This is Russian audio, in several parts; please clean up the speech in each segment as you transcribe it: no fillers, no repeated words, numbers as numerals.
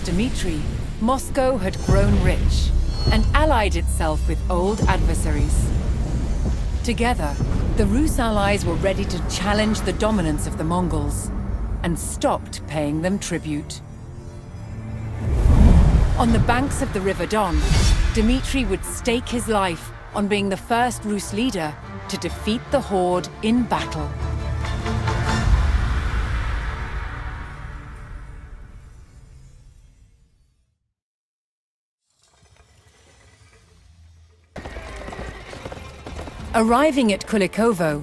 Dmitry, Moscow had grown rich and allied itself with old adversaries. Together, the Rus allies were ready to challenge the dominance of the Mongols and stopped paying them tribute. On the banks of the River Don, Dmitry would stake his life on being the first Rus leader to defeat the Horde in battle. Arriving at Kulikovo,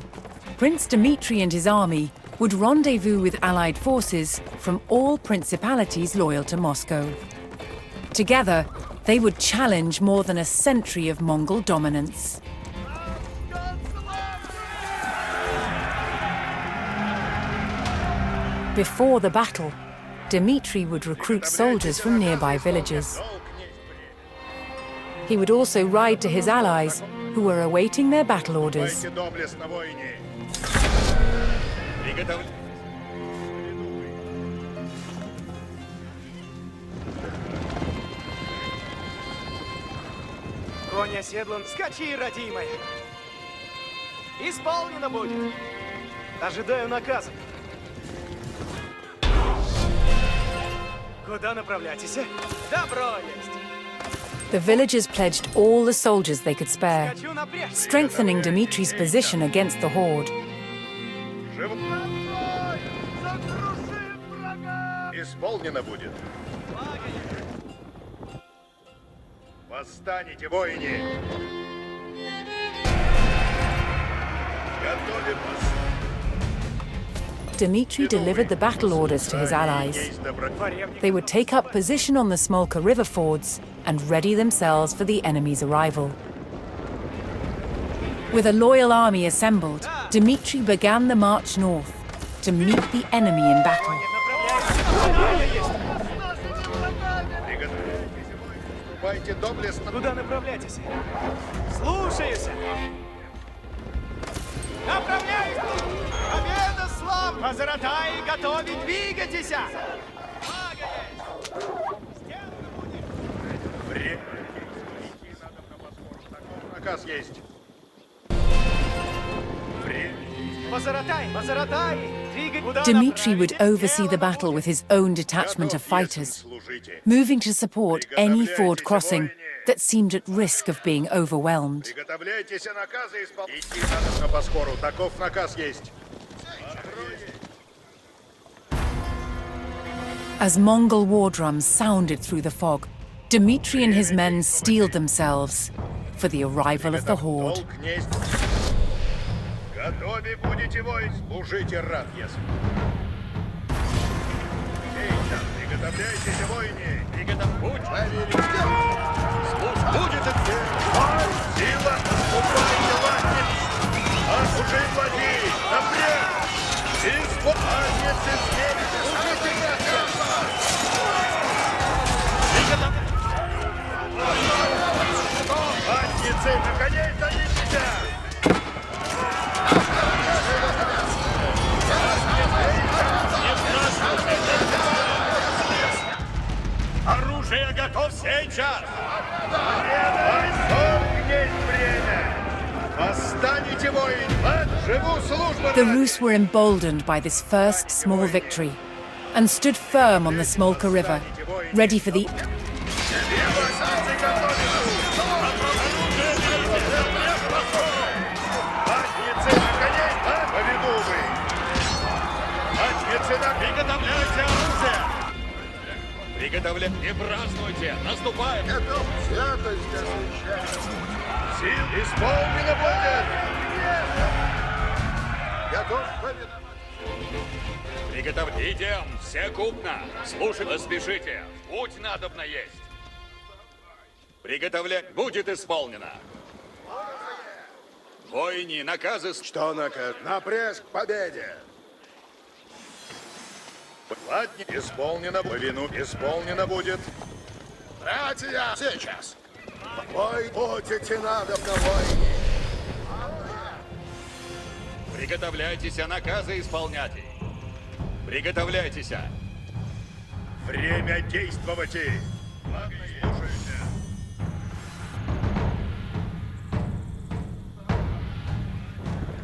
Prince Dmitry and his army would rendezvous with allied forces from all principalities loyal to Moscow. Together, they would challenge more than a century of Mongol dominance. Before the battle, Dmitry would recruit soldiers from nearby villages. He would also ride to his allies, who were awaiting their battle orders. Конь оседлан, скачи, родимая! Исполнено будет! Ожидаю наказа. Куда направляетесь? Добро есть! The villagers pledged all the soldiers they could spare, strengthening Dmitry's position against the Horde. Исполнено будет. Восстанете, воины! Готовим вас! Dmitry delivered the battle orders to his allies. They would take up position on the Smolka river fords and ready themselves for the enemy's arrival. With a loyal army assembled, Dmitry began the march north to meet the enemy in battle. Куда направляетесь? Слушаюсь! Направляюсь! Победа слав! Позоротай, готовить, двигайтесь! Наказ есть. Dmitry would oversee the battle with his own detachment of fighters, moving to support any ford crossing that seemed at risk of being overwhelmed. As Mongol war drums sounded through the fog, Dmitry and his men steeled themselves for the arrival of the Horde. Готовы будете войск, служите рад, если. Приготовляйтесь, воины! Будь поверить! Будет идти! Сила! Упайте, латниц! Осужи владей! Напряг! Исполнец изменит! Служите рад, латницы, наконец, дадите! Оружие готов сейчас! Есть время! Восстанете, воин! Живу службу! The Rus were emboldened by this first small victory and stood firm on the Smolka River, ready for the... Приготовляйте! Не празднуйте! Наступаем! Готов святость освящать! Сил исполнено будет! Готов повиновать! Приготовьте! Идем! Все купно! Слушай, поспешите! Путь надобно есть! Приготовлять будет исполнено! Воины, наказы... Что наказ? Напряг к победе! Ладно, исполнено, повину, исполнено будет. Братья, сейчас. Бой будете надобно, воины. Приготовляйтесь, наказы исполнять. Приготовляйтесь. Время действовать! Слушайте.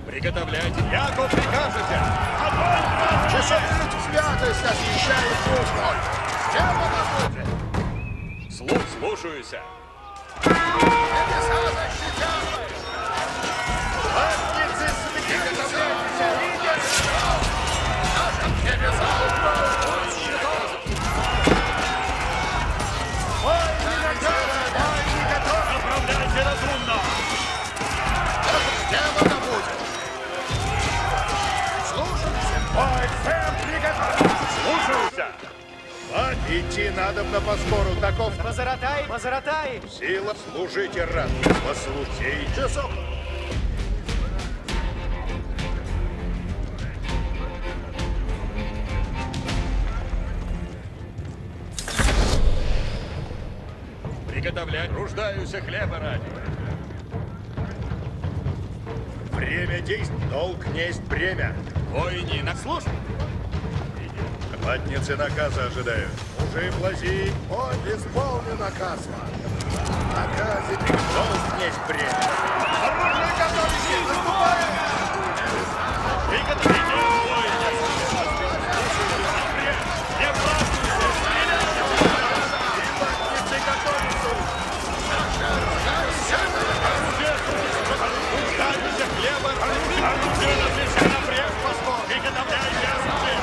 Приготовляйте. Яку прикажете? Часовых святость освящает нужной. Демона будет! Слушаюся. Небеса защитят! Ладницы смеются! Нашим небеса Направляйте разумно. демона будет! Слушайся! Ой, всем приготовиться. Слушаюся. Идти надо по скору, таков Позаратай, позаратай. сила. Служите рад. Послушай часов. Приготовлять. Руждаюся хлеба ради. Время действий. Долг несть бремя. Воини на службу. Латницы наказа ожидают. Уже плази. Он исполнен наказ. Наказе долг несть бремя. Оружие готовите! Наступаем! Приготовите воины. Не празднуйте. Латницы готовятся! Руждаюся хлеба. Оружие разрешено прежде восход. Приготовляйте оружие.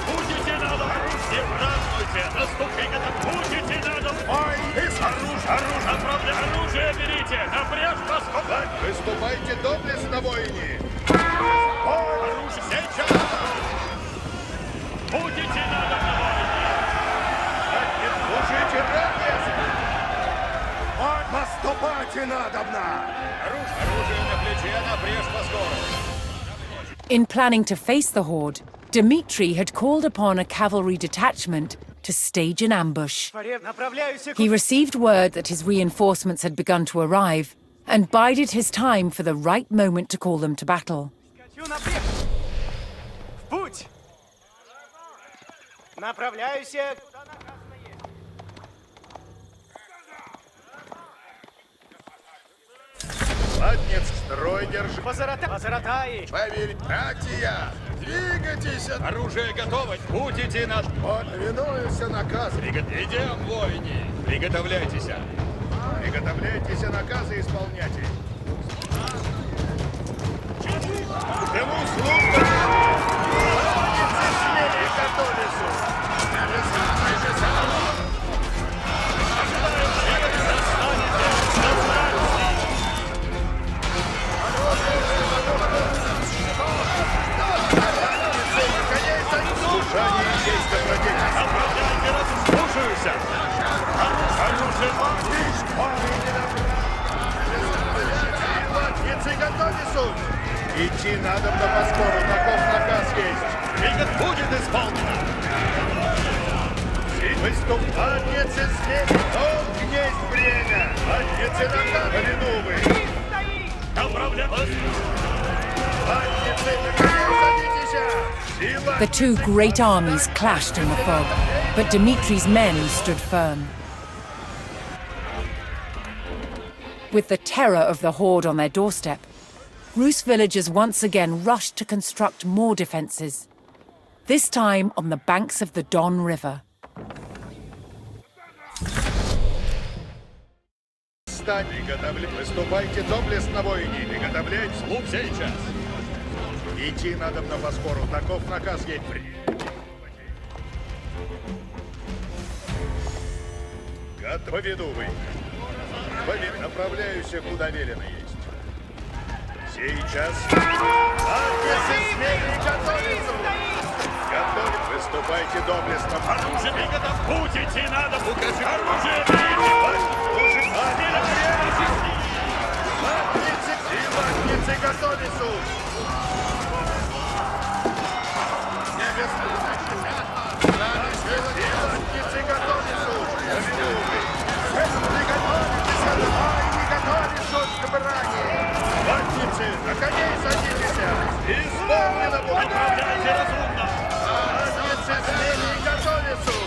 Будете надо. Не празднуйте. Наступите. Будете надо. Ой, оружие. Направляйте. Оружие берите. Напрежь восход. Выступайте доблестно, воине! Оружие сейчас. Будете надо на войне. Служите ранее! Наступайте надобно! Оружие на плече. Напрежь восход. In planning to face the Horde, Dmitry had called upon a cavalry detachment to stage an ambush. Направляюсь. He received word that his reinforcements had begun to arrive and bided his time for the right moment to call them to battle. Хочу напрямик. В путь. Направляюсь. Куда наказано есть. Латниц, строй держи! Позаратай. Поверь, братья! Двигайтесь! Оружие готово. Будете над... Повинуйся наказу! Идем, воини. Приготовляйтесь. Приготовляйтесь наказы исполняйте! Кому служба? Латницы смели готовятся! Служание есть добродетель! Слушаюся. Оружие. Латницы готовятся! Идти надо по скору, таков наказ есть! Приготовь будет исполнено. Выступатницы смели! Долг есть бремя! Латницы наказ! Повинувы! Направляюсь. Латницы, наконец, садитесь! Сила! The two great armies clashed in the fog, but Dmitry's men stood firm. With the terror of the Horde on their doorstep, Rus villagers once again rushed to construct more defences, this time on the banks of the Don River. Встать! Выступайте доблестно, воине! Приготовляйтесь! Слух сейчас. Идти надо по скору, таков наказ есть! Повинувы! Направляюсь, куда велено есть. Сейчас. Латницы смели готовятся! Готовы! Выступайте доблестно! Оружие приготовь. Будете надо. Укажи. Оружие берите. Латницы готовятся! Латницы готовятся! Латницы, на коней садитесь! Исполнено будет! Управляйте разумно! Разницы смели готовицу!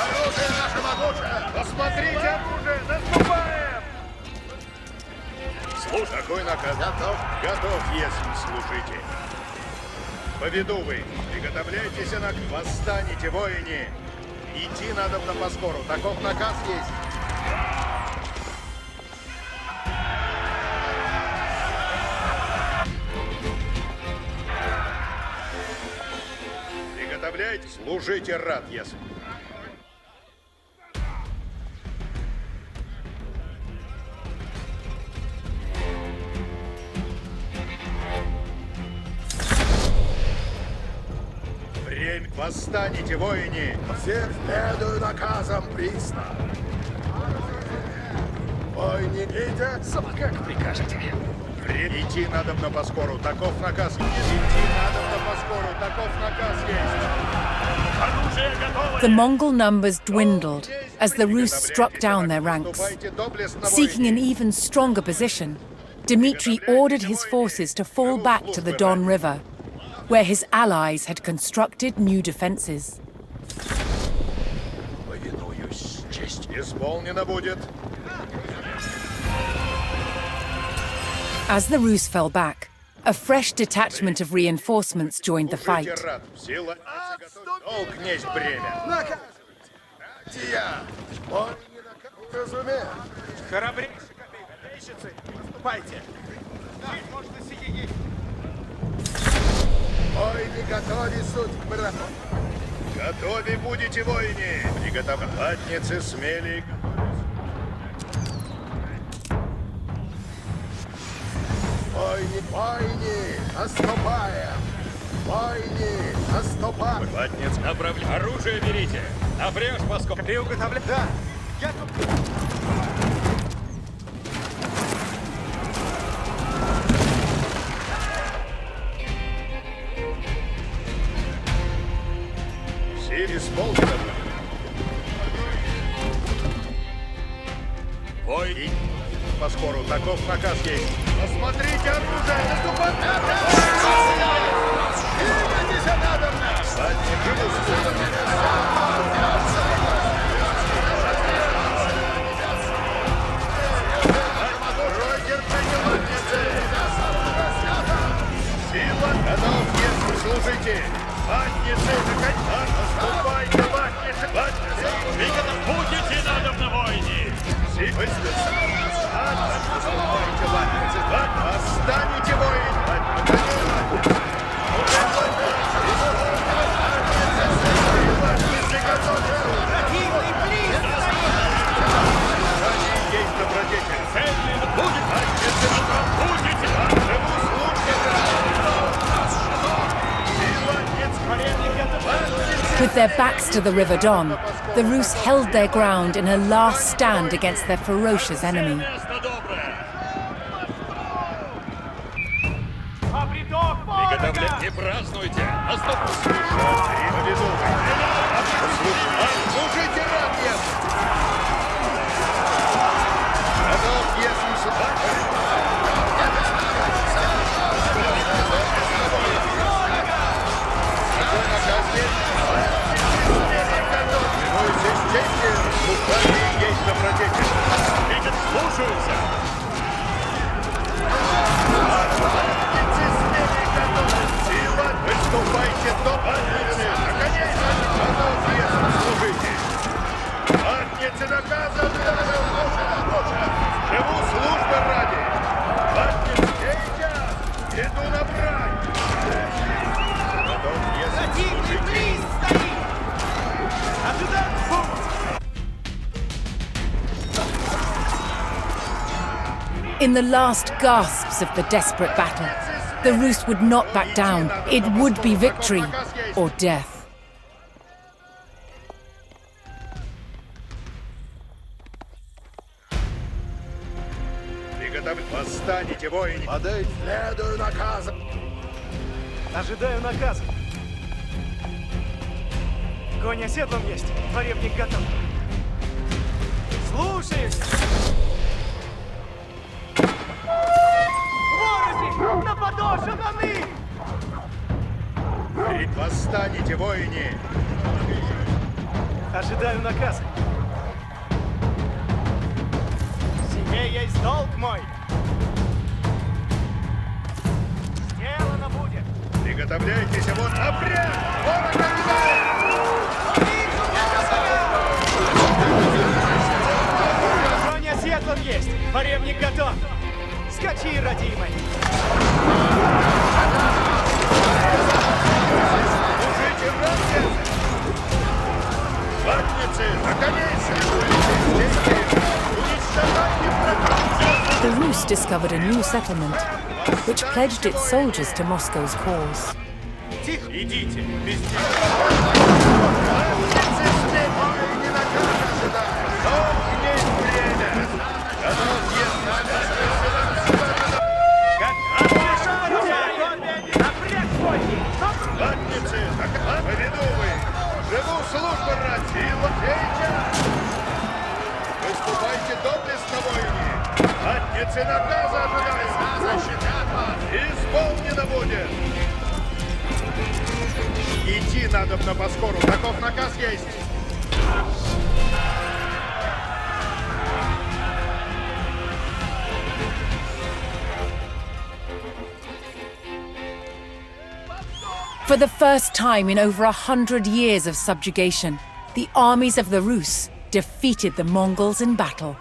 Оружие наше могучее! Посмотрите оружие! Наступаем! Слушай, Какой наказ? Готов? Готов, если служите. Поведу вы. Приготовляйтесь на восстанете, воине. Идти надо на поскору. Таков наказ есть. Приготовляйтесь, служите рад, если. Время. Восстанете, воине! Всех следую наказам присно. Воине, идите! Как прикажете. Идти надо на поскору. Таков наказ. Идти надо на поскору. Таков наказ есть. оружие готово! The Mongol numbers dwindled as the Rus struck down their ranks. Seeking an even stronger position, Dmitry ordered his forces to fall back to the Don River, where his allies had constructed new defenses. Повинуюсь, честь исполнена будет. As the Rus fell back, a fresh detachment of reinforcements joined the fight. Служите рад. Сила. Долг несть бремя. Тия. Он не разумеет. Храбрейшие копейщицы, наступайте. Воины готовы суть к брату. Готовы будете, воине. Приготовленницы смели. Войне, наступаем! Войне, наступаем! Хватнец, направляй! Оружие берите! Напряжь, поскольку... Ты уготовлен? Да. Я тут. Все исполнено. Бой! Поскору, таков наказ есть. Посмотрите оружие! Наступайте! Двигайтесь надо мной! Ватник, живу Сила! Готов, если служите! Ватницы, наступайте, ватницы! Ватницы! Будете надо на войне! Наступайте, ватницы! Восстанете, воин! Противный близ! Есть добродетель! Цельный будет! Будете! Живу службе! Сила! Нет, With their backs to the River Don, the Rus held their ground in a last stand against their ferocious enemy. Место доброе! Обредок ворога! Приготовляйте, празднуйте! Наступайте! Служите рад, если! Готов, если Какой наказ есть? Клянусь честью, служба есть добродетель. Видят, слушаются! Сила, выступайте до ватницы! Наконец, готов, если служите! Ватницы наказаны! Живу службы ради! Ватницы, я иду на брань! Готов, если Противный служите! близ стоит! Ожидать путь! In the last gasps of the desperate battle, the Rus would not back down. It would be victory or death. Восстанете, воины! Подать следую наказам! Ожидаю наказа. Конь оседлом есть. Дворевник готов. Слушаюсь! Ворози! На подошвы! Восстанете, воине! Ожидаю наказа. Сие есть долг мой. Сделано будет. Приготовляйтесь, вот обряд! Ворог набегает! Броня светлом есть. Поребник готов. Скачи, родимый. Служите, братья! Ватницы, на коней следуйте! Уничтожайте врагов! The Rus discovered a new settlement, which pledged its soldiers to Moscow's cause. Тихо! Идите! Везде! Ватницы, слепой, не накажут сюда! Но есть время! Готов Ватницы, поведу вы! Живу службу ради! Сила выступайте доблестно, воине! Ватницы наказа ожидают! Защитят вас! Исполнено будет! Идти надобно поскору, таков наказ есть! For the first time in over 100 years of subjugation, the armies of the Rus defeated the Mongols in battle.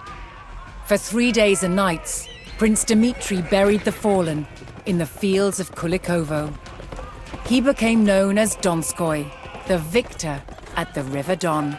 For 3 days and nights, Prince Dmitry buried the fallen in the fields of Kulikovo. He became known as Donskoy, the victor at the River Don.